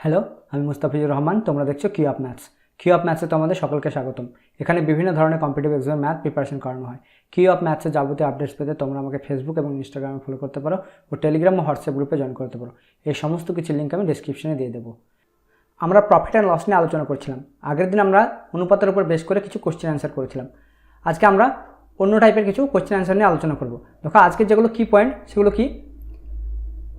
Hello, আমি মুস্তাফিজুর রহমান। তোমরা দেখছো Q of maths. Q of ম্যাথসে তোমাদের সকলকে স্বাগতম। এখানে বিভিন্ন ধরনের কম্পিটিটিভ এক্সাম ম্যাথ প্রিপারেশন করানো হয়। কিউ অফ ম্যাথসের যাবতীয় আপডেটস পেতে তোমরা আমাকে ফেসবুক এবং ইনস্টাগ্রামে ফলো করতে পারো ও টেলিগ্রাম ও হোয়াটসঅ্যাপ গ্রুপে জয়েন করতে পারো। এই সমস্ত কিছু লিঙ্ক আমি ডিসক্রিপশনে দিয়ে দেবো। আমরা প্রফিট অ্যান্ড লস নিয়ে আলোচনা করছিলাম। আগের দিন আমরা অনুপাতের উপর বেস করে কিছু কোশ্চেন অ্যান্সার করেছিলাম। আজকে আমরা অন্য টাইপের কিছু কোশ্চেন অ্যান্সার নিয়ে আলোচনা করব। দেখো আজকে যেগুলো কি পয়েন্ট সেগুলো কি,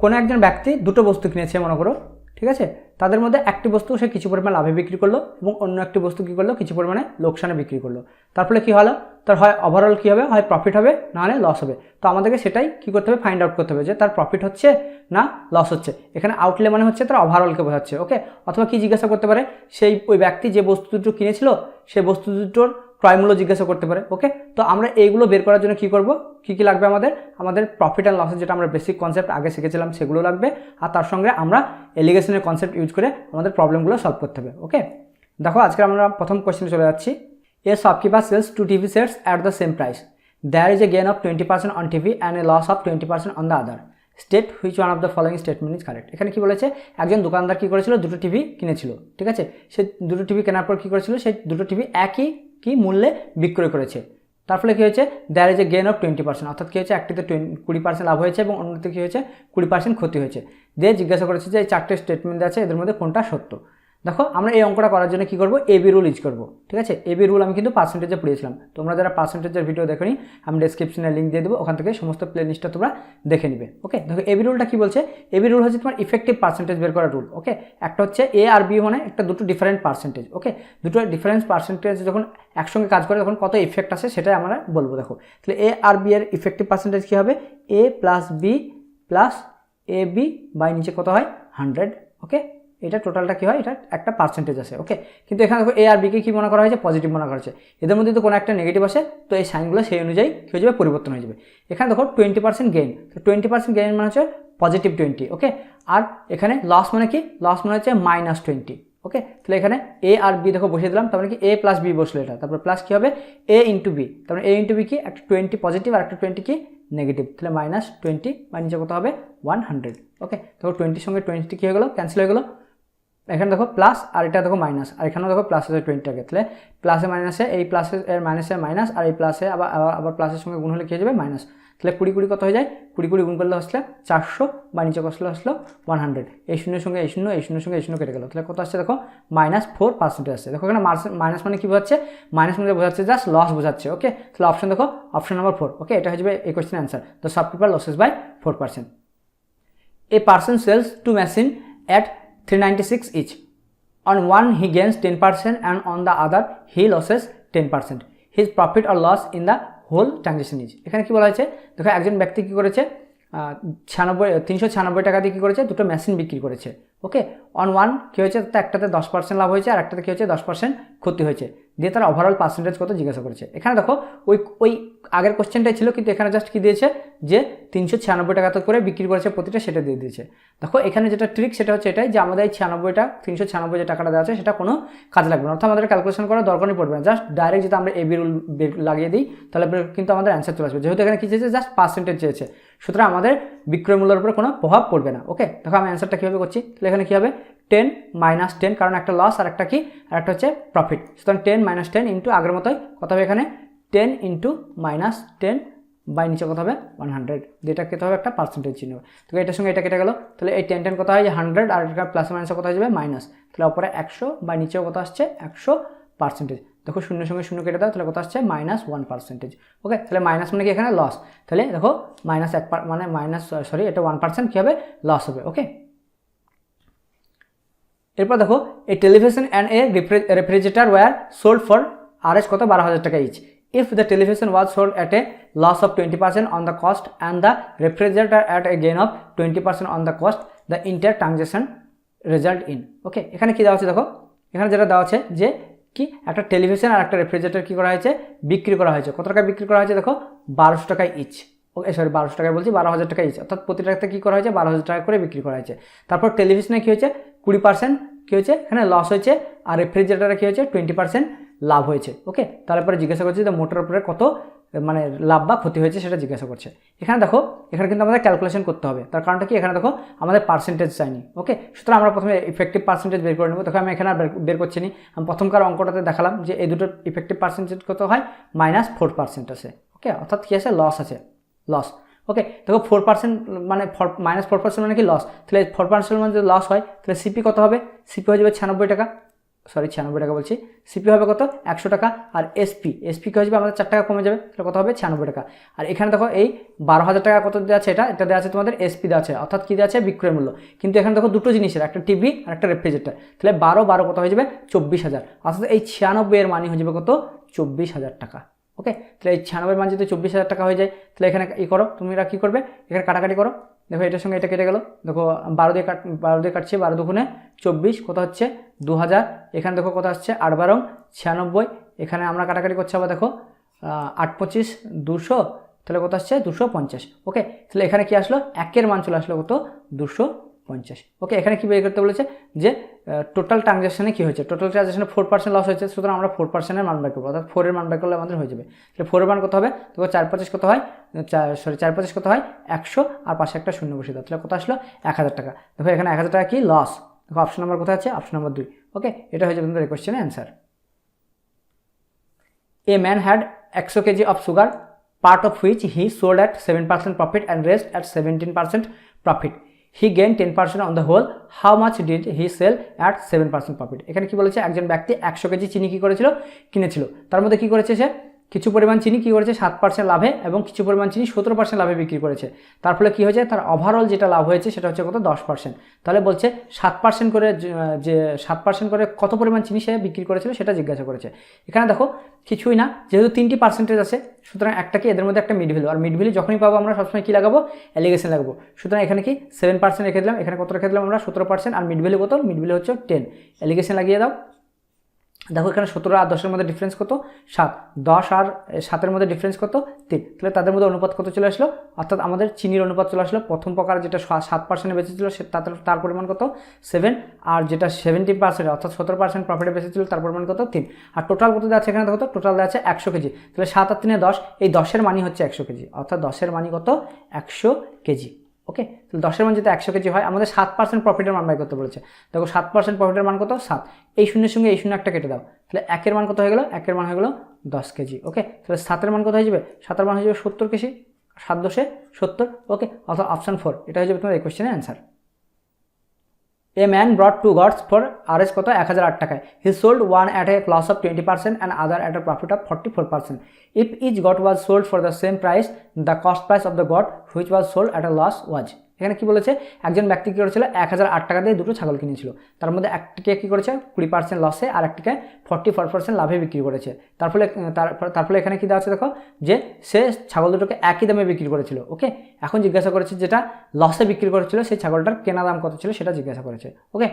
কোনো একজন ব্যক্তি দুটো বস্তু কিনেছে মনে করো, ঠিক আছে। তাদের মধ্যে একটি বস্তু সে কিছু পরিমাণ লাভে বিক্রি করলো এবং অন্য একটি বস্তু কী করলো, কিছু পরিমাণে লোকসানে বিক্রি করলো। তার ফলে কী হলো, তার হয় ওভারঅল কী হবে, হয় প্রফিট হবে না হলে লস হবে। তো আমাদেরকে সেটাই কী করতে হবে, ফাইন্ড আউট করতে হবে যে তার প্রফিট হচ্ছে না লস হচ্ছে। এখানে আউটলে মানে হচ্ছে তার ওভারঅলকে বোঝাচ্ছে, ওকে। অথবা কি জিজ্ঞাসা করতে পারে, সেই ওই ব্যক্তি যে বস্তু দুটো কিনেছিল সেই বস্তু দুটোর ক্রয়মূল্য জিজ্ঞাসা করতে পারে, ওকে। তো আমরা এইগুলো বের করার জন্য কী করব, কী লাগবে আমাদের প্রফিট অ্যান্ড লসের যেটা আমরা বেসিক কনসেপ্ট আগে শিখেছিলাম সেগুলো লাগবে। আর তার সঙ্গে আমরা এলিগেশনের কনসেপ্ট ইউজ করে আমাদের প্রবলেমগুলো সলভ করতে হবে, ওকে। দেখো আজকে আমরা প্রথম কোয়েশ্চেনে চলে যাচ্ছি। A shopkeeper sells 2 TV sets at the same price. There is a gain of 20% on TV and a loss of 20% on the other. State which one of the following statement is correct. এখানে কি বলেছে, একজন দোকানদার কি করেছিল, দুটো TV কিনেছিল, ঠিক আছে। সে দুটো টিভি কেনার পর কি করেছিল, সেই দুটো টিভি একই কি মূল্যে বিক্রয় করেছে। তার ফলে কী হয়েছে, there is a gain of 20%, অর্থাৎ কী হয়েছে, একটিতে 20% লাভ হয়েছে এবং অন্যতে কী হয়েছে 20% ক্ষতি হয়েছে। দিয়ে জিজ্ঞাসা করেছে যে এই চারটে স্টেটমেন্ট আছে এদের মধ্যে কোনটা সত্য। দেখো আমরা এই অঙ্কটা করার জন্য কী করবো, এবি রুল ইউজ করবো, ঠিক আছে। এবি রুল আমি কিন্তু পার্সেন্টেজে পড়িয়েছিলাম। তোমরা যারা পার্সেন্টেজের ভিডিও দেখোনি আমি ডেসক্রিপশনে লিঙ্ক দিয়ে দেবো, ওখান থেকে সমস্ত প্লে লিস্টটা তোমরা দেখে নিবে, ওকে। দেখো এবি রুলটা কী বলছে, এবি রুল হচ্ছে তোমার ইফেক্টিভ পার্সেন্টেজ বের করার রুল, ওকে। একটা হচ্ছে এ আর বি মানে একটা দুটো ডিফারেন্ট পার্সেন্টেজ, ওকে। দুটো ডিফারেন্ট পার্সেন্টেজ যখন একসঙ্গে কাজ করে তখন কত ইফেক্ট আসে সেটাই আমরা বলবো। দেখো তাহলে এ আর বি এর ইফেক্টিভ পার্সেন্টেজ কী হবে, A plus B plus A B by নিচে কত হয় 100, ওকে। এটা টোটালটা কী হয়, এটা একটা পার্সেন্টেজ আসে, ওকে। কিন্তু এখানে দেখো এ আর বিকে কী মনে করা হয়েছে, পজিটিভ মনে করা হয়েছে। এদের মধ্যে তো কোনো একটা নেগেটিভ আসে, তো এই সাইনগুলো সেই অনুযায়ী কী হয়ে যাবে, পরিবর্তন হয়ে যাবে। এখানে দেখো 20% গেইন, তো 20% গেইন মানে হচ্ছে পজিটিভ 20, ওকে। আর এখানে লস মানে কি, লস মানে হচ্ছে -20, ওকে। তাহলে এখানে এ আর বি দেখো বসিয়ে দিলাম, তার মানে কি এ প্লাস বি বসলো এটা, তারপর প্লাস কী হবে এ ইন্টু বি, তার মানে এ ইন্টু বি কি, একটা 20 পজিটিভ আর একটা 20 কি নেগেটিভ, তাহলে -20 বা নিচে কত হবে 100, ওকে। দেখো 20 সঙ্গে 20 কী হয়ে গেলো, ক্যান্সেল হয়ে গেলো। এখানে দেখো প্লাস আর এটা দেখো মাইনাস, আর এখানেও দেখো প্লাস আছে 20টাকে, তাহলে প্লাসে মাইনাসে এই প্লাসের মাইনাসে মাইনাস, আর এই প্লাসে আবার প্লাসের সঙ্গে গুণ হলে কী হয়ে যাবে মাইনাস। তাহলে 20 কত হয়ে যায়, 20 গুণ করলে আসলে 400 বা নিচে কষলে আসলো 100। এই শূন্যের সঙ্গে এই শূন্য, এই শূন্যের সঙ্গে এই শূন্য কেটে গেল, তাহলে কত আসছে দেখো -4% আসছে। দেখো এখানে মাইনাস মানে কী বোঝাচ্ছে, মাইনাস মানে বোঝাচ্ছে জাস্ট লস বোঝাচ্ছে, ওকে। তাহলে অপশন দেখো অপশন নাম্বার 4, ওকে। এটা হয়ে যাবে এই question answer. The shopkeeper loses by 4%। A person sells 2 machine at 396 each. On one he gains 10% and on the other he loses 10%. His profit or loss in the whole transaction is. এখানে কি বলা হয়েছে, দেখো একজন ব্যক্তি কি করেছে 396 টাকা দিয়ে কী করেছে, দুটো মেশিন বিক্রি করেছে, ওকে। অন ওয়ান কী হয়েছে, একটাতে 10% লাভ হয়েছে আর একটাতে কী হয়েছে 10% ক্ষতি হয়েছে। দিয়ে তার ওভারঅল পার্সেন্টেজ কত জিজ্ঞাসা করেছে। এখানে দেখো ওই আগের কোশ্চেনটাই ছিল, কিন্তু এখানে জাস্ট কী দিয়েছে যে 396 টাকা করে বিক্রি করেছে প্রতিটা, সেটা দিয়ে দিয়েছে। দেখো এখানে যেটা ট্রিক সেটা হচ্ছে এটাই যে আমাদের এই 396 যে টাকাটা দেওয়া আছে সেটা কোনো কাজে লাগবে না, অর্থাৎ আমাদের ক্যালকুলেশন করার দরকারই পড়বে না। জাস্ট ডাইরেক্ট যদি আমরা এবি রুল লাগিয়ে দিই তাহলে কিন্তু আমাদের অ্যান্সার চলে আসবে। যেহেতু এখানে কী চেয়েছে, জাস্ট পার্সেন্টেজ চেয়েছে, সুতরাং আমাদের বিক্রয় মূল্যের উপরে কোনো প্রভাব পড়বে না, ওকে। দেখো আমি অ্যান্সারটা কীভাবে করছি, তাহলে এখানে কী হবে 10 - 10, কারণ একটা লস আর একটা কি আর একটা হচ্ছে প্রফিট। সুতরাং 10 - 10 ইন্টু আগের মতোই কত হবে, এখানে 10 ইন্টু -10 বাই নিচে কত হবে 100, যেটা কত হবে একটা পার্সেন্টেজ চিহ্ন। তো এটার সঙ্গে এটা কেটে গেল, তাহলে এই 10 কত হয় 100 আর এটা প্লাস মাইনাসে কত হয়ে যাবে মাইনাস, তাহলে ওপরে 100 বা নিচেও কত আসছে 100%। দেখো শূন্যের সঙ্গে শূন্য কেটে দাও, তাহলে কত আসছে -1%, ওকে। তাহলে মাইনাস মানে কি এখানে লস, তাহলে দেখো -1 মানে এটা 1% কী হবে লস হবে, ওকে। এরপর দেখো এই television and a refrigerator were sold for RS কত 12,000 টাকা each. If the television was sold at a loss of 20% on the cost and the refrigerator at a gain of 20% on the cost, the entire transaction result in, ওকে। এখানে কি দেওয়া আছে, দেখো এখানে যেটা দেওয়া আছে যে কি একটা টেলিভিশন আর একটা রেফ্রিজারেটর কী করা হয়েছে, বিক্রি করা হয়েছে। কত টাকায় বিক্রি করা হয়েছে, দেখো 1200 টাকায় ইচ, ওকে। সরি 1200 টাকায় বলছি, 12,000 টাকা ইচ, অর্থাৎ প্রতিটাতে কী করা হয়েছে 12,000 টাকা করে বিক্রি করা হয়েছে। তারপর টেলিভিশনে কী হয়েছে 20% কী হয়েছে এখানে লস হয়েছে, আর রেফ্রিজারেটরে কী হয়েছে 20% লাভ হয়েছে, ওকে। তারপরে জিজ্ঞাসা করছি যে মোটর উপরে কত মানে লাভ বা ক্ষতি হয়েছে সেটা জিজ্ঞাসা করছে। এখানে দেখো এখানে কিন্তু আমাদের ক্যালকুলেশন করতে হবে, তার কারণটা কি এখানে দেখো আমাদের পার্সেন্টেজ চাইনি। ওকে, সুতরাং আমরা প্রথমে ইফেক্টিভ পার্সেন্টেজ বের করে নেব। দেখো আমি এখানে আর বের করছি নি, আমি প্রথমকার অঙ্কটাতে দেখালাম যে এই দুটোর ইফেক্টিভ পার্সেন্টেজ কত হয়, -4% আছে। ওকে, অর্থাৎ কী আছে, লস আছে, লস। ওকে, দেখো 4% মানে -4% মানে কি লস, তাহলে 4% মানে যদি লস হয় তাহলে সিপি কত হবে, সিপি হয়ে যাবে 96 টাকা, সরি 96 টাকা বলছি, সিপি হবে কত 100 টাকা। আর এসপি কি হয়ে যাবে আমাদের 4 টাকা কমে যাবে, তাহলে কত হবে 96 টাকা। আর এখানে দেখো এই 12,000 টাকা কত দেওয়া আছে, এটা দেওয়া আছে তোমাদের এসপি দেওয়া আছে, অর্থাৎ কী দেওয়া আছে, বিক্রয় মূল্য। কিন্তু এখানে দেখো দুটো জিনিসের, একটা টিভি আর একটা রেফ্রিজারেটর, তাহলে 12 কত হয়ে যাবে 24,000, অর্থাৎ এই 96 এর মানি হয়ে যাবে কত 24,000 টাকা। ওকে, তাহলে এই 96 মান যদি 24,000 টাকা হয়ে যায়, তাহলে এখানে করো তোমরা কী করবে, এখানে কাটাকাটি করো। দেখো এটার সঙ্গে এটা কেটে গেল, দেখো 12 দিয়ে কাটছে, 12 দুগুণে 24 কত হচ্ছে 2,000। এখানে দেখো কত আসছে 8 12 96, এখানে আমরা কাটাকাটি করছি আবার দেখো 8 25 200, তাহলে কত আসছে 250। ওকে, তাহলে এখানে কি আসলো, একের মান চলে আসলো কত 250। ওকে, এখানে কি বের করতে বলেছে যে টোটাল ট্রানজ্যাকশনে কী হয়েছে, টোটাল ট্রানজ্যাকশনে 4% লস হয়েছে, সুতরাং আমরা 4%-এর মান বের করবো, অর্থাৎ 4 এর মান বের করলে আমাদের হয়ে যাবে। তাহলে 4 এর মান কত হবে, দেখো 4 25 কত হয়, 4 25 কত হয় 100, আর পাশে একটা শূন্য বসে দাও, তাহলে কত আসলো 1,000 টাকা। দেখো এখানে 1,000 টাকা কি লস, দেখো অপশন নাম্বার কোথায় আছে, অপশন নাম্বার 2। ওকে, এটা হয়ে যাবে তোমাদের এই কোয়েশ্চেনের answer. A man had 100 kg of sugar, part of which he sold at 7% profit and rest at 17% profit. He gained 10% on the whole. How much did he sell at 7% profit? এখানে কি বলেছে, একজন ব্যক্তি 100 কেজি চিনি কি করেছিল, কিনেছিল, তার মধ্যে কি করেছে সে কিছু পরিমাণ চিনি কি করেছে 7% লাভে এবং কিছু পরিমাণ চিনি 17% লাভে বিক্রি করেছে। তার ফলে কি হয়েছে, তার ওভারঅল যেটা লাভ হয়েছে সেটা হচ্ছে কত 10%। তাহলে বলছে 7% করে, যে 7% করে কত পরিমাণ চিনি সে বিক্রি করেছিল সেটা জিজ্ঞাসা করেছে। এখানে দেখো কিছুই না, যেহেতু 3টি পার্সেন্টেজ আছে, সুতরাং একটা কি এদের মধ্যে একটা মিড ভ্যালু, আর মিড ভ্যালু যখনই পাবো আমরা সবসময় কি লাগাবো, অ্যালিগেশন লাগাবো। সুতরাং এখানে কি 7% রেখে দিলাম, এখানে কত রেখে দিলাম আমরা 17%, আর মিড ভ্যালু কত, মিড ভ্যালু হচ্ছে 10, অ্যালিগেশন লাগিয়ে দাও। দেখো এখানে 17 আর 10-এর মধ্যে ডিফারেন্স কত 7, 10 আর 7-এর মধ্যে ডিফারেন্স কত 3, তাহলে তাদের মধ্যে অনুপাত কত চলে আসলো, অর্থাৎ আমাদের চিনির অনুপাত চলে আসলো, প্রথম প্রকার যেটা 7% বেঁচেছিল তার পরিমাণ কত 7, আর যেটা 70% অর্থাৎ 17% প্রফিটে বেঁচেছিল তার পরিমাণ কত 3, আর টোটাল কত দেওয়া আছে এখানে দেখো তো, টোটাল দেওয়া আছে 100 কেজি, তাহলে 7 আর 3 10, এই 10-এর মানই হচ্ছে 100 কেজি, অর্থাৎ 10-এর মানই কত 100 কেজি। ওকে, তাহলে 10-এর মান যদি 100 কেজি হয়, আমাদের 7% প্রফিটের মান বাই করতে বলেছে। দেখো 7% প্রফিটের মান কত 7, এই শূন্যের সঙ্গে এই শূন্য একটা কেটে দাও, তাহলে 1-এর মান কত হয়ে গেল, 1-এর মান হয়ে গেল 10 কেজি। ওকে, তাহলে 7-এর মান কত হয়ে যাবে, 7-এর মান হয়ে যাবে 70 কেজি, 7 10 70। ওকে, অর্থাৎ অপশন 4 এটা হয়ে যাবে তোমার এই কোয়েশ্চেনের answer. A man brought 2 goats for RS কত 1008 টাকায়। He sold one at a loss of 20% and other at a profit of 44%. If each goat was sold for the same price, the cost price of the goat which was sold at a loss was. এখানে কি বলেছে, একজন ব্যক্তি কি করেছিল 1008 টাকা দিয়ে দুটো ছাগল কিনেছিল, তার মধ্যে একটিকে কি করেছে 20% লসে আর একটিকে 44% লাভে বিক্রি করেছে। তার ফলে এখানে কি দেওয়া আছে দেখো, যে সে ছাগল দুটোকে একই দামে বিক্রি করেছিল। ওকে, এখন জিজ্ঞাসা করেছে যেটা লসে বিক্রি করেছিল সেই ছাগলটার কেনা দাম কত ছিল সেটা জিজ্ঞাসা করেছে। ওকে,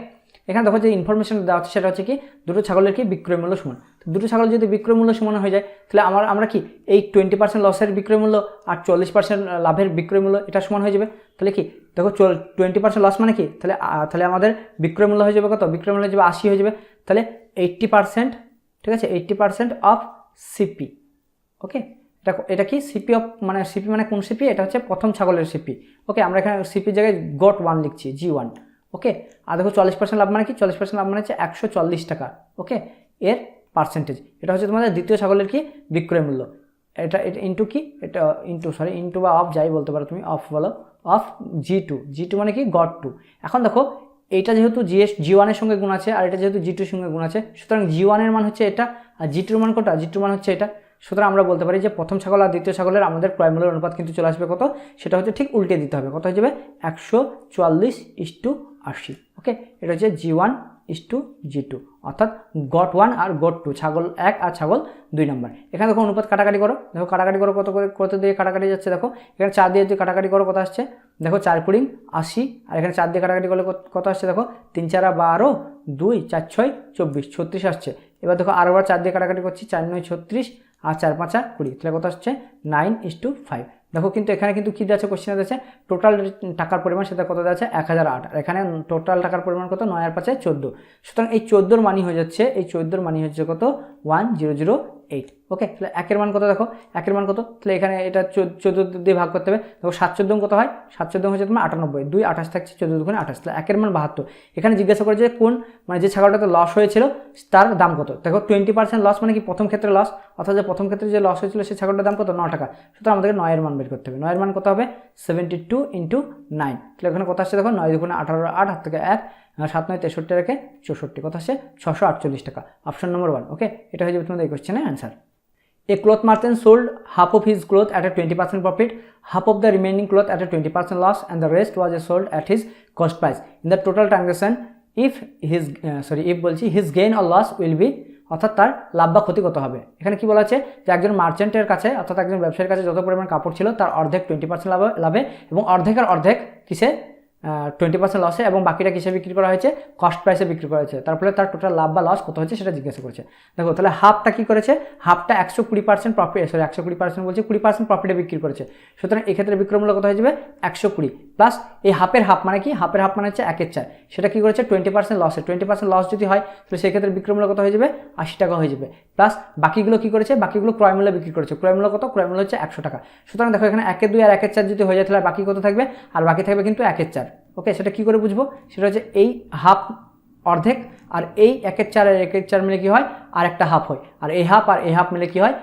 এখানে দেখো যে ইনফরমেশন দেওয়া হচ্ছে সেটা হচ্ছে কি, দুটো ছাগলের কি বিক্রয় মূল্য সমান। দুটো ছাগল যদি বিক্রয় মূল্য সমান হয়ে যায়, তাহলে আমরা কি এই 20% লসের বিক্রয় মূল্য আর 40% লাভের বিক্রয় মূল্য এটা সমান হয়ে যাবে। তাহলে কি দেখো 20% লস মানে কি, তাহলে আমাদের বিক্রয় মূল্য হয়ে যাবে কত, বিক্রয় মূল্য হয়ে যাবে 80 হয়ে যাবে, তাহলে 80%, ঠিক আছে 80% অফ সিপি। ওকে, এটা কি সিপি অফ, মানে সিপি মানে কোন সিপি, এটা হচ্ছে প্রথম ছাগলের সিপি। ওকে, আমরা এখানে সিপির জায়গায় গট 1 লিখছি, G1। ওকে, আর দেখো 40% লাভ মানে কি, 40% লাভ মানে হচ্ছে 140 টাকা। ওকে, এর পার্সেন্টেজ, এটা হচ্ছে তোমাদের দ্বিতীয় ছাগলের কি বিক্রয় মূল্য, এটা ইন্টু কি, এটা ইন্টু বা অফ যাই বলতে পারো তুমি, অফ বলো, অফ G2 মানে কি গট 2। এখন দেখো এইটা যেহেতু G1 এর সঙ্গে গুণ আছে আর এটা যেহেতু G2 এর সঙ্গে গুণ আছে, সুতরাং G1 এর মান হচ্ছে এটা আর G2 এর মান কত, G2 এর মান হচ্ছে এটা। সুতরাং আমরা বলতে পারি যে প্রথম ছাগল আর দ্বিতীয় ছাগলের আমাদের ক্রয় মূল্যের অনুপাত কিন্তু চলে আসবে কত, সেটা হচ্ছে ঠিক উল্টে দিতে হবে, কত হয়ে যাবে 144:80। ওকে, এটা হচ্ছে G1 G2, অর্থাৎ গট 1 আর গট 2, ছাগল 1 আর ছাগল 2 নম্বর। এখানে দেখো অনুপাত কাটাকাটি করো, দেখো কাটাকাটি করো কত দিয়ে কাটাকাটি যাচ্ছে, দেখো এখানে 4 দিয়ে যদি কাটাকাটি করো কত আসছে, দেখো 4 × 80, আর এখানে 4 দিয়ে কাটাকাটি করলে কত আসছে, দেখো 3 4 12, 2 4 6 24, 36 আসছে। এবার দেখো আরবার 4 দিয়ে কাটাকাটি করছি, 4 9 36 আর 4 5 20, তাহলে কত আসছে 9:5। দেখো কিন্তু এখানে কিন্তু কী দেওয়া আছে, কোশ্চেনে দেওয়া আছে টোটাল টাকার পরিমাণ, সেটা কত দেওয়া আছে 1008, আর এখানে টোটাল টাকার পরিমাণ কত 9 আর 5 14। সুতরাং এই 14-র মানি হয়ে যাচ্ছে, এই 14-র মানি হচ্ছে কত 1008 8। ওকে, তাহলে একের মান কত দেখো, একের মান কত, তাহলে এখানে এটা 14 দিয়ে ভাগ করতে হবে। দেখো 7 14 কত হয়, 7 14 হচ্ছে তোমার 98, 2 28 থাকছে, 14 2 28, তাহলে একের মান 72। এখানে জিজ্ঞাসা করেছে কোন মানে যে ছাগলটাতে লস হয়েছিল তার দাম কত। দেখো 20% লস মানে কি প্রথম ক্ষেত্রে লস, অর্থাৎ যে প্রথম ক্ষেত্রে যে লস হয়েছিল সেই ছাগলটার দাম কত, 9 টাকা। সুতরাং আমাদেরকে 9 এর মান বের করতে হবে। 9 এর মান কত হবে, 72 × 9। তাহলে এখানে কত আসছে দেখো, 9 2 18, 8 হাত থেকে 1, 7 9 63 রেখে 64, কত আসছে 648 টাকা। Option number 1। ওকে, এটা হয়ে যাবে তোমাদের এই কোশ্চেনের answer. A cloth merchant sold half of his cloth at a 20% profit, half of the remaining cloth at a 20% loss, and the rest was sold at his cost price. In the total transaction, if his gain or loss will be, অর্থাৎ তার লাভ বা ক্ষতি কত হবে। এখানে কি বলা আছে যে একজন মার্চেন্টের কাছে অর্থাৎ একজন ব্যবসায়ীর কাছে যত পরিমাণ কাপড় ছিল তার অর্ধেক 20% লাভে এবং অর্ধেকের অর্ধেক কিসে 20% লসে এবং বাকিটা কিসে বিক্রি করা হয়েছে, কস্ট প্রাইসে বিক্রি করা হয়েছে। তারপরে তার টোটাল লাভ বা লস কত হচ্ছে সেটা জিজ্ঞাসা করেছে। দেখো তাহলে হাফটা কি করেছে, হাফটা 120% প্রফিট, 120% বলছি 20% প্রফিটে বিক্রি করেছে। সুতরাং এক্ষেত্রে বিক্রয় মূল্য কত হয়ে যাবে, 120 প্লাস এই হাফের হাফ মানে কি, হাফের হাফ মানে হচ্ছে 1/4, সেটা কি করেছে 20% লসে। 20% লস যদি হয় তাহলে সেক্ষেত্রে বিক্রয় মূল্য কত হয়ে যাবে, 80 টাকা হয়ে যাবে। প্লাস বাকিগুলো কি করেছে, বাকিগুলো ক্রয় মূল্যে বিক্রি করেছে। ক্রয় মূল্য কত, ক্রয় মূল্য হচ্ছে 100 টাকা। সুতরাং দেখো এখানে 1/2 আর 1/4 যদি হয়ে যায় তাহলে বাকি কত থাকবে, আর বাকি থাকবে কিন্তু 1/4। ওকে, সেটা কি করে বুঝবো, সেটা হচ্ছে এই হাফ অর্ধেক আর এই 1/4 আর 1/4 মিলে কি হয়, আর একটা হাফ হয়, আর এই হাফ আর এই হাফ মিলে কি হয়,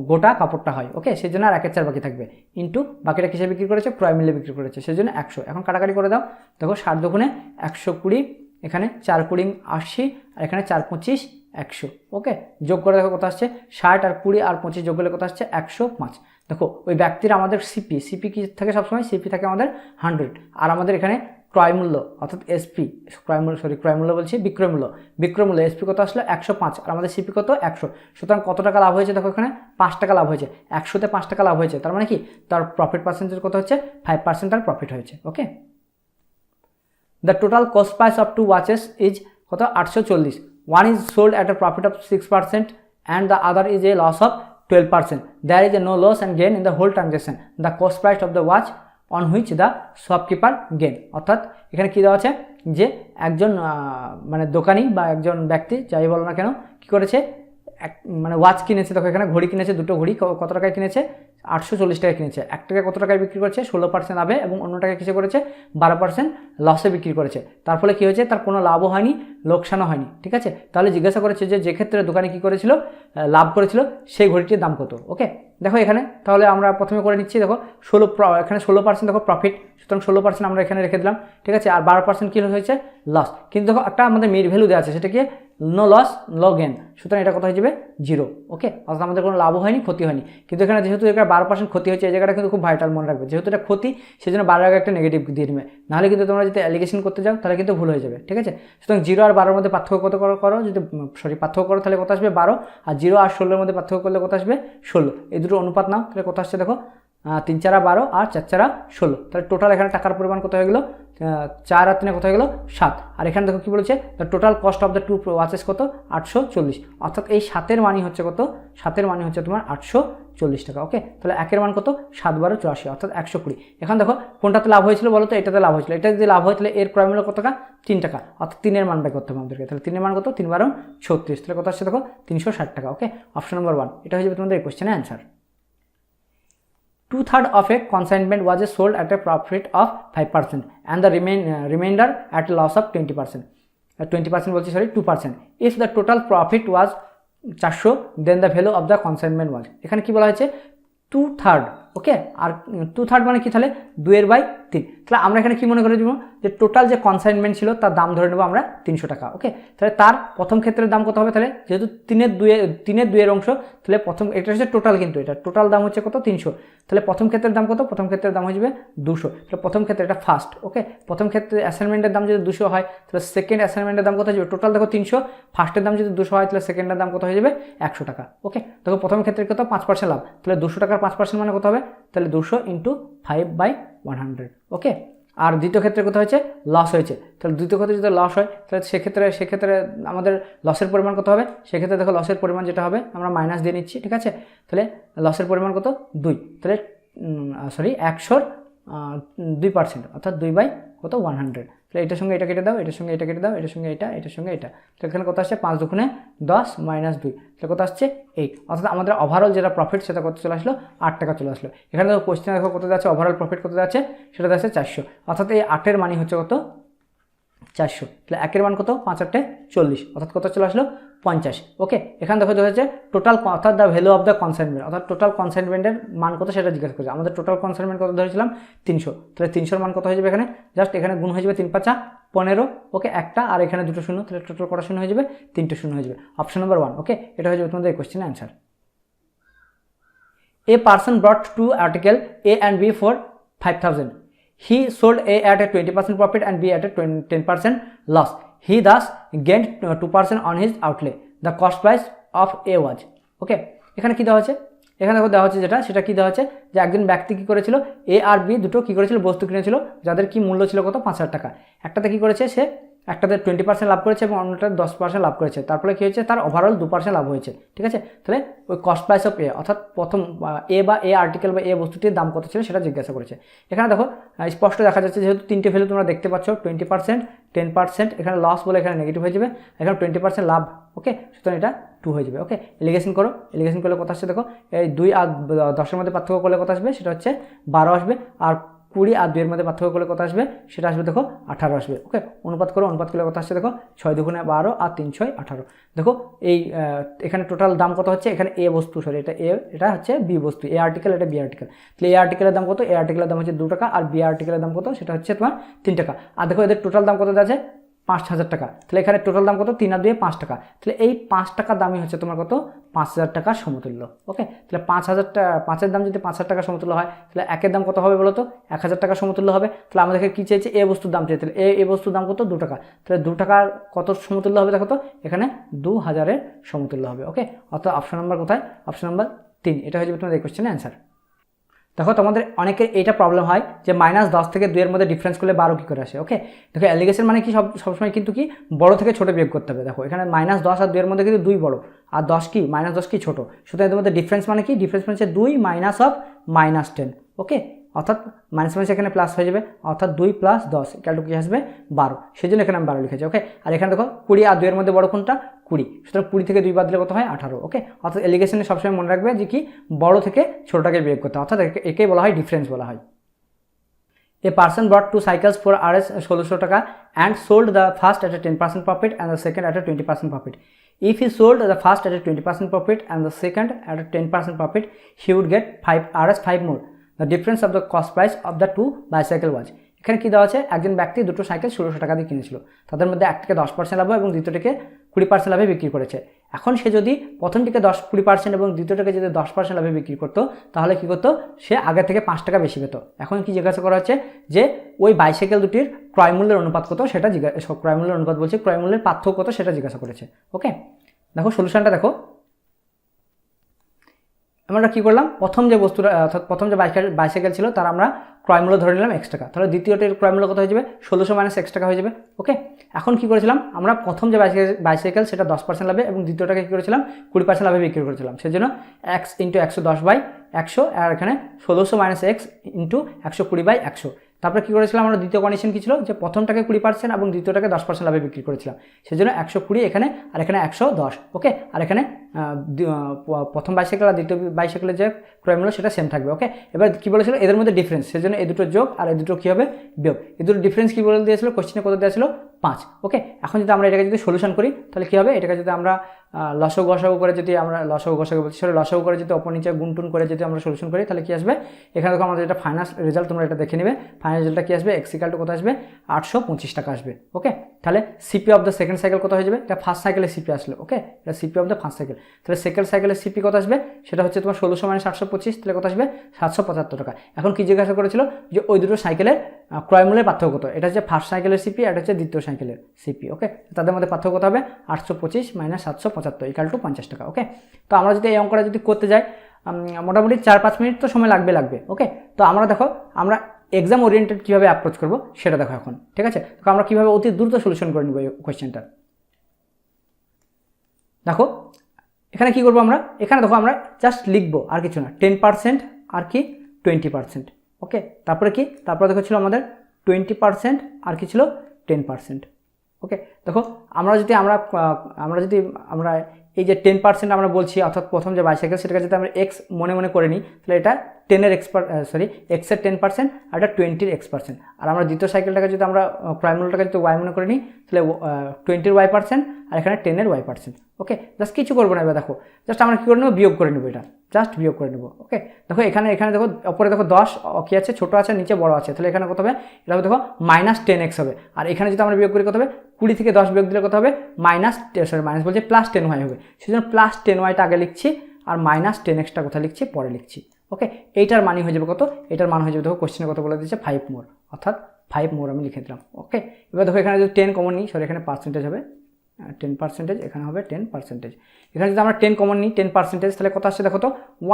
গোটা কাপড়টা হয়। ওকে, সেই জন্য আর 1/4 বাকি থাকবে, ইন্টু বাকিটা কিসে বিক্রি করেছে, ক্রয় মূল্যে বিক্রি করেছে, সেই জন্য 100। এখন কাটাকাটি করে দাও, দেখো 7 2 120, এখানে 4 20 80, আর এখানে 4 25 100। ওকে, যোগ করে দেখো কত আসছে, 60 আর 20 আর 25 যোগ করলে কত আসছে, 105। দেখো ওই ব্যক্তির আমাদের সিপি কি থাকে সবসময়, সিপি থাকে আমাদের 100, আর আমাদের এখানে ক্রয় মূল্য অর্থাৎ এসপি, ক্রয় মূল্য বলছি, বিক্রয় মূল্য এসপি কত আসলে 105, আর আমাদের সিপি কত 100। সুতরাং কত টাকা লাভ হয়েছে দেখো, এখানে 5 টাকা লাভ হয়েছে, 100তে 5 টাকা লাভ হয়েছে, তার মানে কি তার প্রফিট পার্সেন্টেজ কত হচ্ছে, 5% তার প্রফিট হয়েছে। Okay, the total cost price of 2 watches is কত, 840। One is sold at a profit of 6% and the other is a loss of 12%. There is no loss and gain in the whole transaction. The cost price of the watch on which the shopkeeper gain. অর্থাৎ এখানে কি দেওয়া আছে যে একজন মানে দোকানি বা একজন ব্যক্তি যাই বলো না কেন কি করেছে, মানে ওয়াচ কিনেছে। দেখো এখানে ঘড়ি কিনেছে, দুটো ঘড়ি কত টাকায় কিনেছে, 840 টাকায় কিনেছে। এক টাকা কত টাকায় বিক্রি করেছে, 16% লাভে, এবং অন্য টাকায় কিসে করেছে, 12% লসে বিক্রি করেছে। তার ফলে কি হয়েছে, তার কোনো লাভও হয়নি, লোকসানও হয়নি। ঠিক আছে, তাহলে জিজ্ঞাসা করেছে যে ক্ষেত্রে দোকানে কি করেছিল, লাভ করেছিল, সেই ঘড়িটির দাম কত। ওকে, দেখো এখানে তাহলে আমরা প্রথমে করে নিচ্ছি। দেখো এখানে 16% দেখো প্রফিট, সুতরাং 16% আমরা এখানে রেখে দিলাম। ঠিক আছে, আর 12% কি হয়েছে, লস। কিন্তু দেখো একটা আমাদের মিড ভ্যালু দেওয়া আছে, সেটা কি নো লস নো গেন, সুতরাং এটা কত হয়ে যাবে, 0। ওকে, অর্থাৎ আমাদের কোনো লাভও হয়নি, ক্ষতি হয়নি। কিন্তু এখানে যেহেতু এখানে 12% ক্ষতি হচ্ছে, এই জায়গাটা কিন্তু খুব ভাইটাল মনে রাখবে, যেহেতু এটা ক্ষতি সেই জন্য 12 আগে একটা নেগেটিভ দিয়ে নেবে, নাহলে কিন্তু তোমরা যদি অ্যালিগেশন করতে যাও তাহলে কিন্তু ভুল হয়ে যাবে। ঠিক আছে, সুতরাং 0 আর 12 মধ্যে পার্থক্য কত করো, যদি পার্থক্য করো তাহলে কত আসবে, 12, আর 0 আর 16 মধ্যে পার্থক্য করলে কত আসবে, 16। এই দুটো অনুপাত নাও, তাহলে কত আসছে দেখো, 3 4 12 আর 4 4 16। তাহলে টোটাল এখানে টাকার পরিমাণ কত হয়ে গেল, 4 আর 3 কত হয়ে গেল, 7। আর এখানে দেখো কি বলেছে, the total cost of the 2 watches কত, 840। অর্থাৎ এই 7-এর মানই হচ্ছে কত, 7-এর মানই হচ্ছে তোমার 840 টাকা। ওকে, তাহলে 1-এর মান কত, 7 12 84, অর্থাৎ 120। এখন দেখো কোনটাতে লাভ হয়েছিল বলো তো, এটাতে লাভ হয়েছিল। এটা যদি লাভ হয় তাহলে এর ক্রয় মূল্য কত টাকা, 3 টাকা, অর্থাৎ 3-এর মান বাই করতে হবে আমাদেরকে। তাহলে 3-এর মান কত, 3 12 36, তাহলে কত আসছে দেখো, 360 টাকা। ওকে, অপশন নম্বর 1 এটা হয়ে যাবে তোমাদের এই কোশ্চেনের answer. 2/3 of a consignment was sold at a profit of 5% and the remainder at a loss of 20%. 20% বলছি, sorry 2%. If the total profit was 400, then the value of the consignment was, এখানে কি বলা হয়েছে, 2/3। ওকে, আর 2/3 মানে কি, তাহলে 2/3। তাহলে আমরা এখানে কি মনে করে দিব, যে টোটাল যে কনসাইনমেন্ট ছিল তার দাম ধরে নেবো আমরা 300 টাকা। ওকে, তাহলে তার প্রথম ক্ষেত্রের দাম কত হবে, তাহলে যেহেতু 3/2 অংশ, তাহলে প্রথম এটা হচ্ছে টোটাল, কিন্তু এটা টোটাল দাম হচ্ছে কত, 300। তাহলে প্রথম ক্ষেত্রের দাম কত, প্রথম ক্ষেত্রের দাম হয়ে যাবে 200। তাহলে প্রথম ক্ষেত্রে এটা ফার্স্ট। ওকে, প্রথম ক্ষেত্রে অ্যাসাইনমেন্টের দাম যদি 200 হয় তাহলে সেকেন্ড অ্যাসাইনমেন্টের দাম কত হয়ে যাবে, টোটাল দেখো 300, ফার্স্টের দাম যদি 200 হয় তাহলে সেকেন্ডের দাম কত হয়ে যাবে, 100 টাকা। ওকে, দেখো প্রথম ক্ষেত্রে কত, 5% লাভ, তাহলে 200 টাকার 5% মানে কত হবে, তাহলে 200 × 5/100। ওকে, আর দ্বিতীয় ক্ষেত্রে কোথাও হয়েছে, লস হয়েছে, তাহলে দ্বিতীয় ক্ষেত্রে যদি লস হয় তাহলে সেক্ষেত্রে আমাদের লসের পরিমাণ কত হবে, সেক্ষেত্রে দেখো লসের পরিমাণ যেটা হবে আমরা মাইনাস দিয়ে নিচ্ছি। ঠিক আছে, তাহলে লসের পরিমাণ কত, 2, তাহলে 100-র 2%, অর্থাৎ 2/100। তাহলে এটার সঙ্গে এটা কেটে দাও, এটার সঙ্গে এটা কেটে দাও, এটার সঙ্গে এটা, এটার সঙ্গে এটা। তো এখানে কত আসছে 5 দুগুণে 10 মাইনাস 2, তাহলে কত আসছে 8। অর্থাৎ আমাদের ওভারঅল যেটা প্রফিট সেটা কত চলে আসলো 8 টাকা চলে আসলো। এখানে দেখো কোশ্চেনে দেখো কত যাচ্ছে, ওভারঅল প্রফিট কত যাচ্ছে, সেটা যাচ্ছে 400। অর্থাৎ এই 8-এর মানই হচ্ছে কত 400। তাহলে 1-এর মান কত 5-8 40, অর্থাৎ কত চলে আসলো 50। ওকে, এখানে দেখো হচ্ছে টোটাল অর্থাৎ the value of the consignment, অর্থাৎ টোটাল কনসাইনমেন্টের মান কত সেটা জিজ্ঞাসা করেছে। আমাদের টোটাল কনসাইনমেন্ট কত ধরেছিলাম 300, তাহলে 300-এর মান কত হয়ে যাবে এখানে, জাস্ট এখানে গুণ হয়ে যাবে 3 5 15। ওকে, একটা আর এখানে দুটো শূন্য, তাহলে টোটাল কটা শূন্য হয়ে যাবে 3টে শূন্য হয়ে যাবে। Option number 1। ওকে, এটা হয়ে যাবে তোমাদের এই কোশ্চেনের answer. A person brought 2 articles A and B for 5,000. He sold A at a 20% profit and B at a 10% loss. He thus gained 2% on his outlay. The cost price of A was. ওকে, এখানে কি দেওয়া হচ্ছে, এখানে দেখো দেওয়া হচ্ছে যেটা, সেটা কি দেওয়া হচ্ছে যে একজন ব্যক্তি কি করেছিল, এ আর বি দুটো কি করেছিল, বস্তু কিনেছিল, যাদের কি মূল্য ছিল কত 5,000 টাকা। একটাতে কি করেছে সে, একটাতে 20% লাভ করেছে এবং অন্যটাতে 10% লাভ করেছে। তারপরে কি হয়েছে, তার ওভারঅল 2% লাভ হয়েছে। ঠিক আছে, তাহলে ওই কস্ট প্রাইস অফ এ, অর্থাৎ প্রথম এ বা এ আর্টিকেল বা এ বস্তুটির দাম কত ছিল সেটা জিজ্ঞাসা করেছে। এখানে দেখো স্পষ্ট দেখা যাচ্ছে, যেহেতু 3টে ভ্যালু তোমরা দেখতে পাচ্ছ, 20%, 10%, এখানে লস বলে এখানে নেগেটিভ হয়ে যাবে, এখানে 20% লাভ। ওকে, সুতরাং এটা 2 হয়ে যাবে। ওকে, এলিগেশন করো, এলিগেশন করলে কত আসছে দেখো, এই 2 আর 10-এর মধ্যে পার্থক্য করলে কত আসবে, সেটা হচ্ছে 12 আসবে। আর 20 আর 2-এর মধ্যে পার্থক্য করলে কত আসবে, সেটা আসবে দেখো 18 আসবে। ওকে, অনুপাত করো, অনুপাত করলে কত আসছে দেখো, 6 দুগুণে 12 আর 3 6 18। দেখো এই এখানে টোটাল দাম কত হচ্ছে, এখানে এ বস্তু, সরি এটা এ, এটা হচ্ছে বি বস্তু, এ আর্টিকেল, এটা বি আর্টিকেল। তাহলে এ আর্টিকেলের দাম কত, এ আর্টিকেলের দাম হচ্ছে 2 টাকা, আর বি আর্টিকেলের দাম কত, সেটা হচ্ছে তোমার 3 টাকা। আর দেখো এদের টোটাল দাম কত আছে 5,000 টাকা। তাহলে এখানে টোটাল দাম কত, 3 আর 2 5 টাকা। তাহলে এই 5 টাকার দামই হচ্ছে তোমার কত 5,000 টাকার সমতুল্য। ওকে, তাহলে 5,000 টাকা, 5-এর দাম যদি 5,000 টাকার সমতুল্য হয়, তাহলে 1-এর দাম কত হবে বলো তো, 1,000 টাকার সমতুল্য হবে। তাহলে আমাদেরকে কী চেয়েছে, এ বস্তুর দাম চেয়েছে, তাহলে এ বস্তুর দাম কত 2 টাকা। তাহলে 2 টাকার কত সমতুল্য হবে দেখো তো, এখানে 2,000-এর সমতুল্য হবে। ওকে, অর্থাৎ অপশন নাম্বার কোথায়, অপশন নাম্বার 3, এটা হয়ে যাবে তোমাদের এই কোশ্চেনের অ্যান্সার। দেখো তোমাদের অনেকের এইটা প্রবলেম হয় যে -10 থেকে 2-এর মধ্যে ডিফারেন্স করলে 12 কী করে আসে। ওকে, দেখো অ্যালিগেশন মানে কি, সবসময় কিন্তু কি বড় থেকে ছোটো বিয়োগ করতে হবে। দেখো এখানে -10 আর 2-এর মধ্যে কিন্তু 2 বড়, আর 10 কি -10 কি ছোটো। সুতরাং এদের মধ্যে ডিফারেন্স মানে কি, ডিফারেন্স মানে হচ্ছে 2 মাইনাস অফ -10। ওকে, অর্থাৎ মাইনাস মাইনাস এখানে প্লাস হয়ে যাবে, অর্থাৎ 2 + 10 ইকুয়াল টু কি আসবে 12। সেই জন্য এখানে আমি 12 লিখেছি। ওকে, আর এখানে দেখো 20 আর 2-এর মধ্যে বড় কোনটা, 20। সুতরাং 20 থেকে 2 বাদ দিলে কত হয় 18। ওকে, অর্থাৎ এলিগেশনে সবসময় মনে রাখবে যে কি বড় থেকে ছোটোটাকে বিয়োগ করতে হয়, অর্থাৎ একেই বলা হয় ডিফারেন্স বলা হয়। A person bought 2 cycles for Rs 1600 টাকা and sold the first at a 10% profit and the second at a 20% profit. If he sold the first at a 20% profit and the second at a 10% profit, he would get Rs 5 more. The difference of the cost price of the 2 bicycle was. এখানে কি দেওয়া আছে, একজন ব্যক্তি দুটো cycle 1600 টাকা দিয়ে কিনেছিল, তাদের মধ্যে একটিকে 10% লাভ এবং দ্বিতীয়টিকে 20% লাভে বিক্রি করেছে। এখন সে যদি প্রথমটিকে 10-20% এবং দ্বিতীয়টাকে যদি 10% লাভে বিক্রি করতো, তাহলে কি করতো, সে আগে থেকে 5 টাকা বেশি পেত। এখন কি জিজ্ঞাসা করা হচ্ছে যে ওই বাইসাইকেল দুটির ক্রয় মূল্যের অনুপাত কত, সেটা ক্রয় মূল্যের অনুপাত বলছে, ক্রয় মূল্যের পার্থক্য কত সেটা জিজ্ঞাসা করেছে। ওকে, দেখো সলিউশনটা দেখো, আমরা কী করলাম, প্রথম যে বস্তুটা অর্থাৎ প্রথম যে বাইসাইকেল ছিল তার আমরা ক্রয় মূল্য ধরে নিলাম x টাকা, তাহলে দ্বিতীয়টির ক্রয় মূল্য কত হয়ে যাবে 1600 - x টাকা হয়ে যাবে। ওকে, এখন কি করেছিলাম আমরা, প্রথম যে বাইসাইকেল সেটা 10% লাভে এবং দ্বিতীয়টাকে কী করেছিলাম 20% লাভে বিক্রি করেছিলাম। সেজন্য x × 110/100, আর এখানে 1600 - x × 120/100। তারপরে কী করেছিলাম আমরা, দ্বিতীয় কন্ডিশন কী ছিল, যে প্রথমটাকে 20% এবং দ্বিতীয়টাকে 10% লাভে বিক্রি করেছিলাম। সেজন্য 120 এখানে, আর এখানে 110। ওকে, আর এখানে প্রথম বাইসাইকেল আর দ্বিতীয় বাইসাইকেলের যে ক্রয় মূল্য সেটা সেম থাকবে। ওকে, এবার কী বলেছিল, এদের মধ্যে ডিফারেন্স, সেজন্য এই দুটো যোগ আর এই দুটো কী হবে বিয়োগ। এই দুটো ডিফারেন্স কী বলে দিয়েছিল, কোশ্চেনে কত দেওয়া ছিল 5। ওকে, এখন যদি আমরা এটাকে যদি সলিউশন করি তাহলে কী হবে, এটাকে যদি আমরা লসাগু গসাগু করে যদি আমরা লসাগু করে যদি অপর নিচে গুণটুন করে যদি আমরা সলিউশন করি, তাহলে কী আসবে, এখানে দেখো আমাদের যেটা ফাইনাল রেজাল্ট তোমরা এটা দেখে নেবে। ফাইনাল রেজাল্টটা কী আসবে, x = কত আসবে 825 টাকা আসবে। ওকে, তাহলে CP of the second cycle কত হয়ে যাবে, এটা ফার্স্ট সাইকেলের সিপি আসলো। ওকে, এটা CP of the first cycle, তাহলে সেকেন্ড সাইকেলের সিপি কত আসবে, সেটা হচ্ছে তোমার 1600 - 825, তাহলে কত আসবে 775 টাকা। এখন কি জিজ্ঞাসা করেছিল যে ওই দুটো সাইকেলের ক্রয় মূল্যের পার্থক্য কত, এটা হচ্ছে ফার্স্ট সাইকেলের সিপি, এটা হচ্ছে দ্বিতীয় সাইকেলের সিপি। ওকে, তাদের মধ্যে পার্থক্য কত হবে 825 - 775 = 50 টাকা। ওকে, তো আমরা যদি এই অঙ্কটা যদি করতে যাই মোটামুটি 4-5 মিনিট তো সময় লাগবে। ওকে, তো আমরা দেখো আমরা এক্সাম ওরিয়েন্টেড কীভাবে অ্যাপ্রোচ করবো সেটা দেখো এখন। ঠিক আছে, তো আমরা কীভাবে অতি দ্রুত সলিউশন করে নেব এই কোয়েশ্চেনটা। দেখো এখানে কি করবো আমরা, এখানে দেখো আমরা জাস্ট লিখবো আর কিছু না, 10% আর কি 20%। ওকে, তারপরে কি, তারপরে দেখো ছিল আমাদের 20% আর কি ছিল 10%। ওকে, দেখো আমরা যদি আমরা এই যে 10% আমরা বলছি, অর্থাৎ প্রথম যে বাইসাইকেল সেটাকে যদি আমরা এক্স মনে মনে করে নিই, তাহলে এটা 10-এর এক্সের 10% আর এটা 20-র x%। আর আমরা দ্বিতীয় সাইকেলটাকে যদি আমরা ক্রয় মূল্যটাকে যদি ওয়াই মনে করে নিই, তাহলে 20-র y% আর এখানে 10-এর y%। ওকে, জাস্ট কিছু করবো না, এবার দেখো জাস্ট আমরা কী করে নেবো, বিয়োগ করে নেবো, এটা জাস্ট বিয়োগ করে নেবো। ওকে, দেখো এখানে দেখো ওপরে দেখো 10 কী আছে, ছোটো আছে, নিচে বড় আছে, তাহলে এখানে কত হবে, এটা হবে দেখো -10x হবে। আর এখানে যদি আমরা বিয়োগ করি কত হবে, 20 থেকে 10 বিয়োগ দিলে কত হবে, মাইনাস বলছে +10y হবে। সেজন্য +10yটা আগে লিখছি আর -10xটা কোথায় লিখছি, পরে লিখছি। ওকে, এইটার মানই হয়ে যাবে কত, এটার মান হয়ে যাবে দেখো কোশ্চেনে কত বলে দিচ্ছে 5 মোর, অর্থাৎ 5 মোর আমি লিখে দিলাম। ওকে, এবার দেখো এখানে যদি 10 কমন নিই, এখানে পার্সেন্টেজ হবে 10%, এখানে হবে 10%। এখানে যদি আমরা 10 কমন নিই 10%, তাহলে কত আসছে দেখো তো,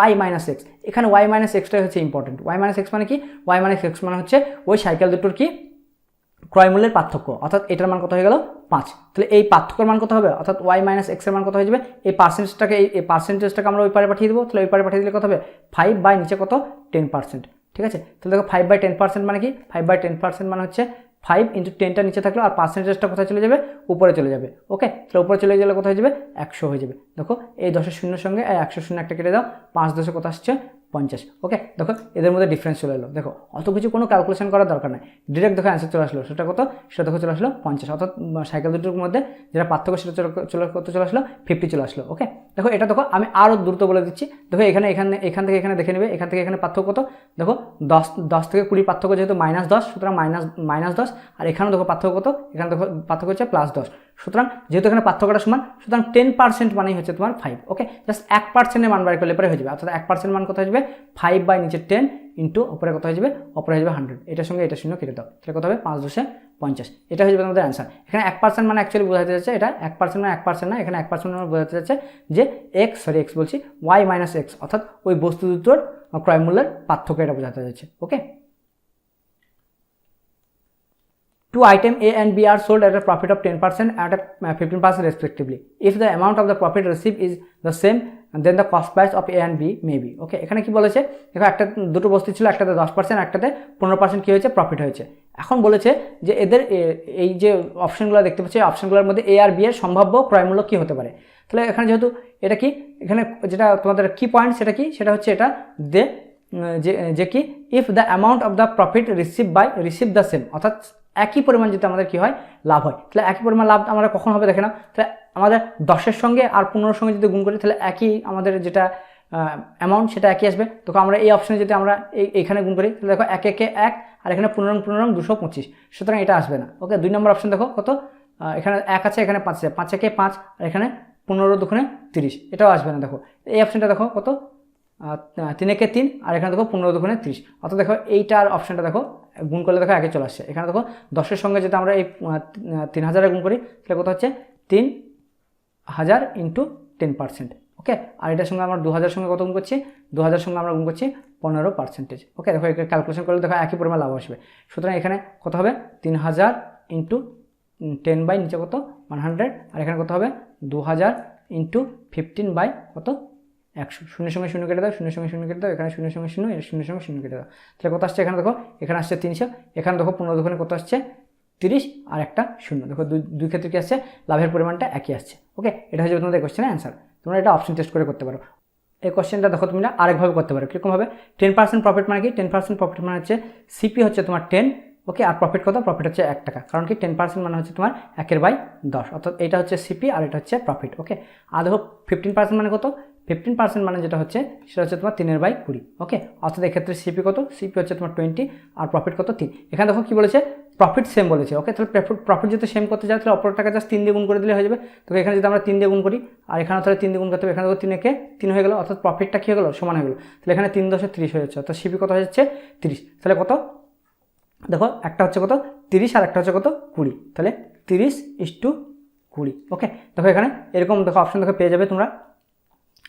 y-x। এখানে y-xটাই হচ্ছে ইম্পর্টেন্ট। y-x মানে কি, y-x মানে হচ্ছে ওই সাইকেল দুটোর কি ক্রয় মূল্যের পার্থক্য, অর্থাৎ এটার মান কত হয়ে গেল 5। তাহলে এই পার্থক্যের মান কত হবে, অর্থাৎ y-x এর মান কত হয়ে যাবে, এই পার্সেন্টেজটাকে আমরা ওই পারে পাঠিয়ে দেবো। তাহলে ওই পারে পাঠিয়ে দিলে কত হবে, 5 বাই নিচে কত 10%। ঠিক আছে, তাহলে দেখো 5/10% মানে কি, 5/10% মানে হচ্ছে 5 × 10টা নিচে থাকলো আর পার্সেন্টেজটা কোথায় চলে যাবে, উপরে চলে যাবে। ওকে, তাহলে উপরে চলে গেলে কোথায় যাবে, 100 হয়ে যাবে। দেখো এই 10-এর শূন্যের সঙ্গে 100 শূন্য একটা কেটে দাও, 5 10 কত আসছে 50। ওকে, দেখো এদের মধ্যে ডিফারেন্স চলে এলো। দেখো অত কিছু কোনো ক্যালকুলেশন করার দরকার নাই, ডিরেক্ট দেখো অ্যান্সার চলে আসলো। সেটা কত, সেটা দেখো চলে আসলো 50, অর্থাৎ সাইকেল দুটোর মধ্যে যেটা পার্থক্য সেটা চলে আসলো 50 চলে আসলো। ওকে, দেখো এটা দেখো আমি আরও দ্রুত বলে দিচ্ছি। দেখো এখান থেকে এখানে দেখে নেবে, এখান থেকে এখানে পার্থক্য কত, দেখো 10 থেকে 20 পার্থক্য যেহেতু -10, সুতরাং -10। আর এখানেও দেখো পার্থক্য কত, এখানে দেখো পার্থক্য হচ্ছে +10। সুতরাং যেহেতু এখানে পার্থক্যটা সমান, সুতরাং 10% মানেই হচ্ছে তোমার 5। ওকে, জাস্ট 1%-এর মান বার করলে পরে হয়ে যাবে, অর্থাৎ 1% মান কত হয়ে যাবে, 5 বাই নিচে 10 ইন্টু ওপরে কত হয়ে যাবে, ওপরে হয়ে যাবে 100। এটার সঙ্গে এটা শূন্য কেটে দাও, তাহলে কত হবে 5 10 50। এটা হয়ে যাবে তোমাদের অ্যান্সার। এখানে 1% মানে অ্যাকচুয়ালি বোঝাতে যাচ্ছে, এটা 1% মানে 1% না, এখানে 1% মানে বোঝাতে যাচ্ছে যে x বলছি y-x, অর্থাৎ ওই বস্তু দুটোর ক্রয় মূল্যের পার্থক্য এটা বোঝাতে যাচ্ছে। ওকে, two items A and B are sold at a profit of 10% and at 15% respectively. If the amount of the profit received is the same, then the cost price of A and B may be. ওকে, এখানে কি বলেছে, দেখো দুটো বস্তু ছিল, একটাতে 10%, একটাতে 15% কি হয়েছে, প্রফিট হয়েছে। এখন বলেছে যে এদের এই যে অপশনগুলো দেখতে পাচ্ছি, অপশনগুলোর মধ্যে A আর B এর সম্ভাব্য ক্রয় মূল্য কি হতে পারে। তাহলে এখানে যেহেতু এটা কি, এখানে যেটা তোমাদের কি পয়েন্ট, সেটা কি, সেটা হচ্ছে এটা যে কি, if the amount of the profit receive the same, অর্থাৎ একই পরিমাণ যদি আমাদের কি হয়, লাভ হয়। তাহলে একই পরিমাণ লাভ আমরা কখন হবে দেখে নাও, তাহলে আমাদের 10-এর সঙ্গে আর 15-এর সঙ্গে যদি গুণ করি, তাহলে একই আমাদের যেটা অ্যামাউন্ট সেটা একই আসবে। তো আমরা এই অপশনে যদি আমরা এইখানে গুণ করি, তাহলে দেখো 1 1 1 আর এখানে 15 225, সুতরাং এটা আসবে না। ওকে, 2 নম্বর অপশন দেখো কত, এখানে 1 আছে, এখানে 5 আছে, 5 1 5 আর এখানে 15 2 30, এটাও আসবে না। দেখো এই অপশনটা দেখো কত, 3 1 3 আর এখানে দেখো 15 2 30, অর্থাৎ দেখো এইটার অপশনটা দেখো গুণ করলে দেখো 1 চলে আসছে। এখানে দেখো 10-এর সঙ্গে যদি আমরা এই 3000 গুণ করি, তাহলে কত হচ্ছে 3000 × 10%। ওকে, আর এটার সঙ্গে আমরা 2000 সঙ্গে কত গুণ করছি, 2000 সঙ্গে আমরা গুণ করছি 15%। ওকে, দেখো এটা ক্যালকুলেশন করলে দেখো একই পরিমাণ লাভ আসবে। সুতরাং এখানে কত হবে, 3000 × 10 বাই নিচে কত 100, আর এখানে কত হবে 2000 × 15 বাই কত 100। শূন্যের সঙ্গে শূন্য কেটে দাও, শূন্যের সঙ্গে শূন্য কেটে দাও, এখানে শূন্যের সঙ্গে শূন্য, এর শূন্যের সঙ্গে শূন্য কেটে দাও, তাহলে কত আসছে, এখানে দেখো এখানে আসছে 300, এখানে দেখো 15 2 কত আসছে 30 আর একটা শূন্য। দেখো দুই ক্ষেত্রে কি আসছে, লাভের পরিমাণটা একই আসছে। ওকে, এটা হচ্ছে তোমাদের কোশ্চেনের অ্যান্সার। তোমরা এটা অপশন টেস্ট করে করতে পারো। এই কোশ্চেনটা দেখো তুমি আরেকভাবে করতে পারো, কীরকমভাবে, 10% প্রফিট মানে কি, 10% প্রফিট মানে হচ্ছে সিপি হচ্ছে তোমার 10। ওকে, আর প্রফিট কত, প্রফিট হচ্ছে 1 টাকা, কারণ কি 10% মানে হচ্ছে তোমার 1/10, অর্থাৎ এটা হচ্ছে সিপি আর এটা হচ্ছে প্রফিট। ওকে, আর দেখো 15% মানে কত, 15% মানে যেটা হচ্ছে সেটা হচ্ছে তোমার 3/20। ওকে, অর্থাৎ এক্ষেত্রে সিপি কত, সিপি হচ্ছে তোমার 20 আর প্রফিট কত 3। এখানে দেখো কি বলেছে, প্রফিট সেম বলেছে। ওকে, তাহলে প্রফিট যদি সেম করতে চাই, তাহলে অপরটাকে জাস্ট 3 দিয়ে গুণ করে দিলে হয়ে যাবে। তো এখানে যদি আমরা 3 দিয়ে গুণ করি আর এখানে তাহলে 3 দিয়ে গুণ করতে হবে, এখানে দেখো 3 একে 3 হয়ে গেল, অর্থাৎ প্রফিটটা কী হয়ে গেলো, সমান হয়ে গেলো। তাহলে এখানে 3 10 30 হয়ে যাচ্ছে, অর্থাৎ সিপি কত হয়ে যাচ্ছে 30। তাহলে কত, দেখো একটা হচ্ছে কত 30 আর একটা হচ্ছে কত 20, তাহলে 30:20। ওকে, দেখো এখানে এরকম দেখো অপশন দেখো পেয়ে যাবে তোমরা,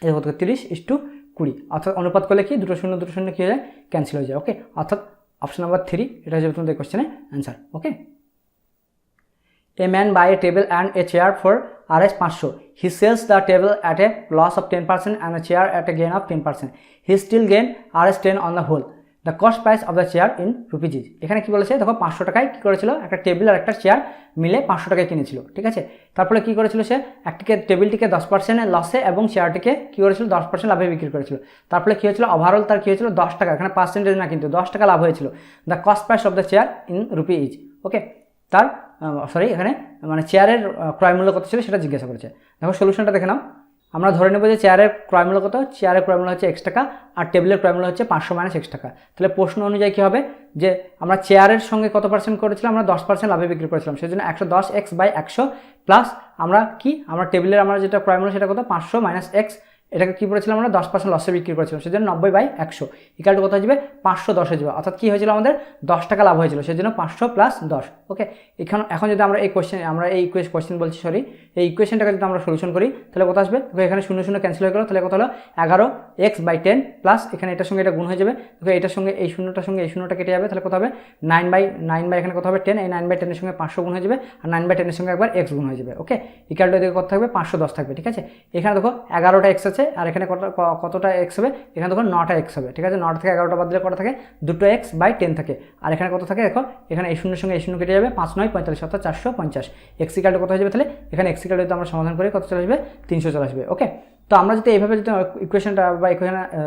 এই দেখো 30:20, অর্থাৎ অনুপাত করলে কি দুটো শূন্য কী হয়ে যায়, ক্যান্সেল হয়ে যায়। ওকে, অর্থাৎ অপশন নাম্বার 3 এটা হচ্ছে তোমাদের কোশ্চেনের answer. Okay, A man buy a table and a chair for Rs 500. He sells the table at a loss of 10% and a chair at a gain of 10%. He still gain Rs 10 on the whole. The cost price of the chair in rupees is. এখানে কি বলেছে দেখো 500 টাকায় কী করেছিল, একটা table আর একটা chair মিলে 500 টাকায় কিনেছিল, ঠিক আছে। তারপরে কী করেছিল সে, একটিকে টেবিলটিকে 10% লসে এবং চেয়ারটিকে কী করেছিল 10% লাভে বিক্রি করেছিল। তারপরে কী হয়েছিল, ওভারঅল তার কী হয়েছিল 10 টাকা, এখানে পার্সেন্টেজ না কিন্তু 10 টাকা লাভ হয়েছিল। The cost price of the chair in rupee is, okay. তার এখানে মানে চেয়ারের ক্রয় মূল্য কত ছিল সেটা জিজ্ঞাসা করেছে। দেখো সলিউশনটা দেখে নাও। আমরা ধরে নেব যে চেয়ারের ক্রয় মূল্য কত, চেয়ারের ক্রয় মূল্য হচ্ছে x টাকা আর টেবিলের ক্রয় মূল্য হচ্ছে 500 - x টাকা। তাহলে প্রশ্ন অনুযায়ী কী হবে যে আমরা চেয়ারের সঙ্গে কত পার্সেন্ট করেছিলাম, আমরা 10% লাভে বিক্রি করেছিলাম, সেই জন্য 110x/100 প্লাস আমরা টেবিলের আমরা যেটা ক্রয় মূল্য সেটা কত 500 - x, এটাকে কী করেছিলাম আমরা 10% লসে বিক্রি করেছিলাম, সেই জন্য 90/100 ইকুয়াল টু কত হয়ে যাবে 510 হয়ে যাবে। অর্থাৎ কী হয়েছিল আমাদের 10 টাকা লাভ হয়েছিল, সেই জন্য 500 + 10, ওকে। এখন যদি আমরা এই কোয়েশ্চেন বলছি এই ইকুয়েশনটাকে যদি আমরা সলিউশন করি তাহলে কত আসবে, এখানে 0 0 ক্যান্সেল হয়ে গেল, তাহলে কত হলো 11x/10 প্লাস এখানে এটার সঙ্গে এটা গুণ হয়ে যাবে, এটার সঙ্গে এই শূন্যটার সঙ্গে এই শূন্যটা কেটে যাবে, তাহলে কত হবে 9/9 এখানে কত হবে 10, এই 9/10 এর সঙ্গে 500 গুণ হয়ে যাবে আর 9/10 এর সঙ্গে একবার x গুণ হয়ে যাবে, ওকে। ইকুয়াল টু এদিকে কত থাকবে 510 থাকবে, ঠিক আছে। এখানে দেখো 11টা x আছে আর এখানে কতটা x হবে, এখানে দেখো 9টা x হবে, ঠিক আছে। 9টা থেকে 11টা বাদ দিলে কত থাকে 2x/10 থাকে আর এখানে কত থাকে দেখো, এখানে এই শূন্যের সঙ্গে এই শূন্য কেটে যাবে, 5 9 45 অর্থাৎ 450। x ইকুয়াল টু কত হয়ে যাবে, তাহলে এখানে x ইকুয়াল টু আমরা সমাধান করে কত চলে আসবে 300 চলে আসবে, ওকে। তো আমরা যদি এইভাবে যদি ইকুয়েশনটা বা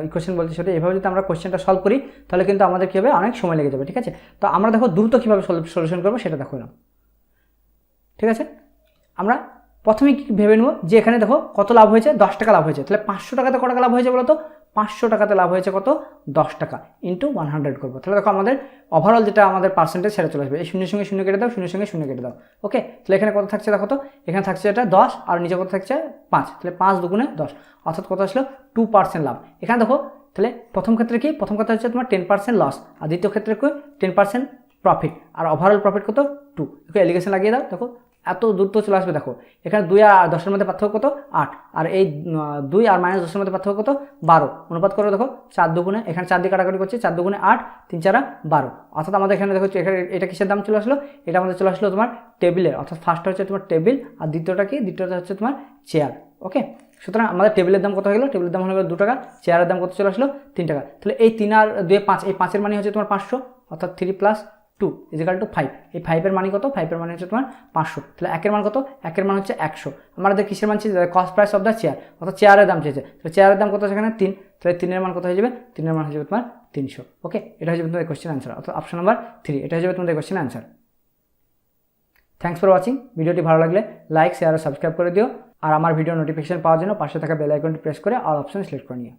ইকুয়েশন বলতে সেটা এইভাবে যদি আমরা কোয়েশ্চেনটা সলভ করি তাহলে কিন্তু আমাদের কী হবে অনেক সময় লেগে যাবে, ঠিক আছে। তো আমরা দেখো দ্রুত কীভাবে সলিউশন করবো সেটা দেখো না, ঠিক আছে। আমরা প্রথমে কি ভেবে নেব যে এখানে দেখো কত লাভ হয়েছে, 10 টাকা লাভ হয়েছে, তাহলে 500 টাকাতে কত টাকা লাভ হয়েছে বলো তো, 500 টাকাতে লাভ হয়েছে কত 10 টাকা ইন্টু 100 করবো, তাহলে দেখো আমাদের ওভারঅল যেটা আমাদের পার্সেন্টেজ সেটা চলে আসবে। এই শূন্যের সঙ্গে শূন্য কেটে দাও, শূন্যের সঙ্গে শূন্য কেটে দাও, ওকে। তাহলে এখানে কত থাকছে দেখো তো, এখানে থাকছে এটা 10 আর নিচে কত থাকছে 5, তাহলে 5 দুগুণে 10 অর্থাৎ কত আসলো 2% লাভ। এখানে দেখো তাহলে প্রথম ক্ষেত্রে কি, প্রথম কথা হচ্ছে তোমার 10% লস আর দ্বিতীয় ক্ষেত্রে কি 10% প্রফিট আর ওভারঅল প্রফিট কত 2, দেখো এলিগেশন লাগিয়ে দাও, দেখো এত দ্রুত চলে আসবে। দেখো এখানে 2 আর 10-এর মধ্যে পার্থক্য কত 8 আর এই 2 আর -10-এর মধ্যে পার্থক্য কত 12, অনুপাত করে দেখো 4 দুগুণে, এখানে 4 দিয়ে কাটাকাটি করছে, 4 দুগুণে 8 3 4 12 অর্থাৎ আমাদের এখানে দেখো এখানে এটা কিসের দাম চলে আসলো, এটা আমাদের চলে আসলো তোমার টেবিলের, অর্থাৎ ফার্স্টটা হচ্ছে তোমার টেবিল আর দ্বিতীয়টা কি, দ্বিতীয়টা হচ্ছে তোমার চেয়ার, ওকে। সুতরাং আমাদের টেবিলের দাম কত হয়ে গেলো, টেবিলের দাম হয়ে গেলো 2 টাকা, চেয়ারের দাম কত চলে আসলো 3 টাকা। তাহলে এই 3 আর 2 5, এই 5-এর মানে হচ্ছে তোমার 500 অর্থাৎ 3 + 2 = 5। এই 5-এর মানে কত, 5-এর মানে হচ্ছে তোমার 500, তাহলে 1-এর মান কত, 1-এর মান হচ্ছে 100। আমাদের কিসের মান চেয়েছে, cost price of the chair অর্থাৎ চেয়ারের দাম চেয়েছে, তাহলে চেয়ারের দাম কত সেখানে 3, তাহলে 3-এর মান কত হয়ে যাবে, 3-এর মান হয়ে যাবে তোমার 300, ওকে। এটা হয়ে যাবে তোমাদের কোয়েশ্চেন অ্যান্সার অর্থাৎ অপশন নাম্বার 3, এটা হয়ে যাবে তোমাদের question answer. Thanks for watching. ভিডিওটি ভালো লাগলে লাইক শেয়ার ও সাবস্ক্রাইব করে দিও আর আমার ভিডিও নোটিফিকেশন পাওয়ার জন্য পাশে থাকা বেল আইকনটি প্রেস করে অল অপশন সিলেক্ট করে নিও।